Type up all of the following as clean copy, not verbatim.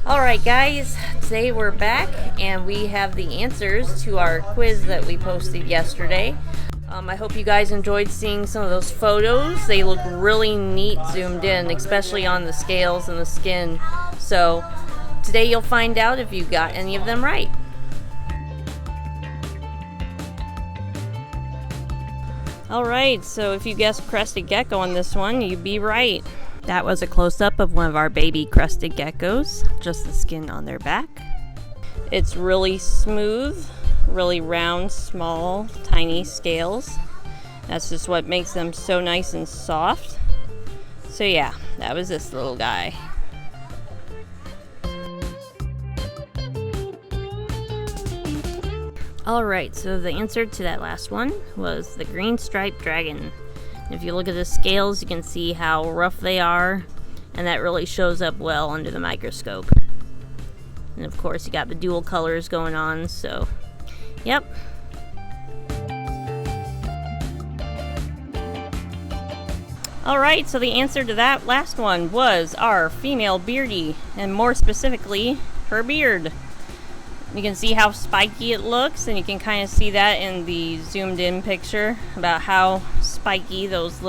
Alright guys, today we're back and we have the answers to our quiz that we posted yesterday. I hope you guys enjoyed seeing some of those photos. They look really neat zoomed in, especially on the scales and the skin. So today you'll find out if you got any of them right. Alright, so if you guessed crested gecko on this one, you'd be right. That was a close-up of one of our baby crested geckos, just the skin on their back. It's really smooth, really round, small, tiny scales. That's just what makes them so nice and soft. So yeah, that was this little guy. Alright, so the answer to that last one was the green striped dragon. If you look at the scales, you can see how rough they are, and that really shows up well under the microscope. And of course, you got the dual colors going on, so yep. Alright, so the answer to that last one was our female beardie, and more specifically, her beard. You can see how spiky it looks, and you can kind of see that in the zoomed in picture about how spiky those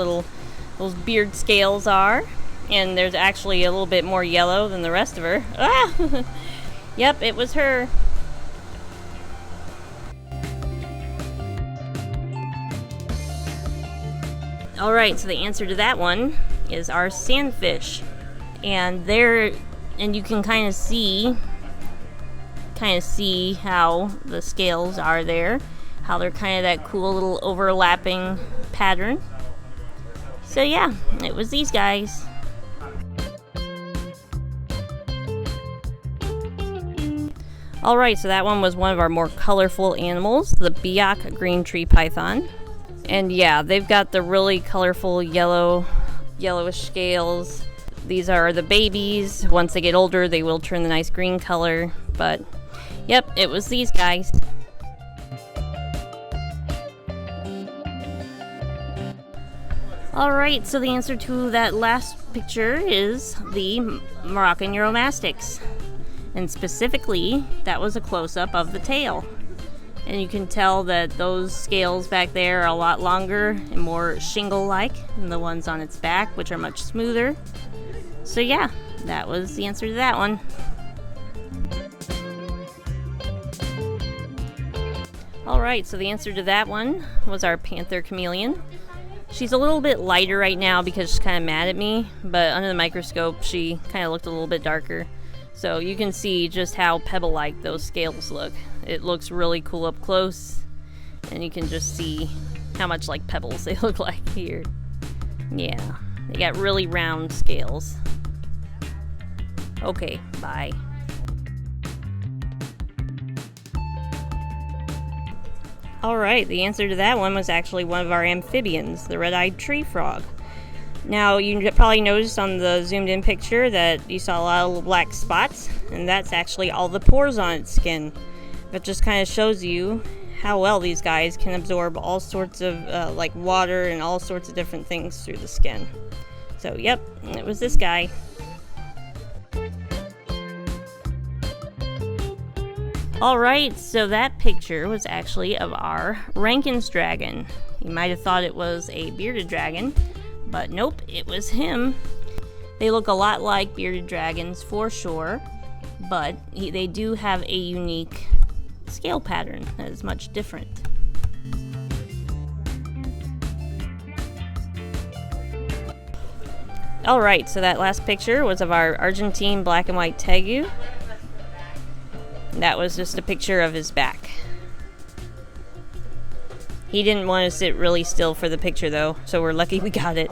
beard scales are. And there's actually a little bit more yellow than the rest of her. Ah! Yep, it was her. Alright, so the answer to that one is our sandfish. And you can kind of see how the scales are there, how they're kind of that cool little overlapping pattern. So yeah, it was these guys. Alright, so that one was one of our more colorful animals, the Biak green tree python. And yeah, they've got the really colorful yellowish scales. These are the babies. Once they get older, they will turn the nice green color, but yep, it was these guys. Alright, so the answer to that last picture is the Moroccan Euromatus. And specifically, that was a close-up of the tail. And you can tell that those scales back there are a lot longer and more shingle-like than the ones on its back, which are much smoother. So yeah, that was the answer to that one. Alright, so the answer to that one was our Panther Chameleon. She's a little bit lighter right now because she's kind of mad at me, but under the microscope she kind of looked a little bit darker. So you can see just how pebble-like those scales look. It looks really cool up close, and you can just see how much like pebbles they look like here. Yeah, they got really round scales. Okay, bye. Alright, the answer to that one was actually one of our amphibians, the red-eyed tree frog. Now, you probably noticed on the zoomed-in picture that you saw a lot of little black spots, and that's actually all the pores on its skin. That just kind of shows you how well these guys can absorb all sorts of like water and all sorts of different things through the skin. So, yep, it was this guy. Alright, so that picture was actually of our Rankins Dragon. You might have thought it was a bearded dragon, but nope, it was him. They look a lot like bearded dragons for sure, but they do have a unique scale pattern that is much different. Alright, so that last picture was of our Argentine black and white Tegu. That was just a picture of his back. He didn't want to sit really still for the picture though, so we're lucky we got it.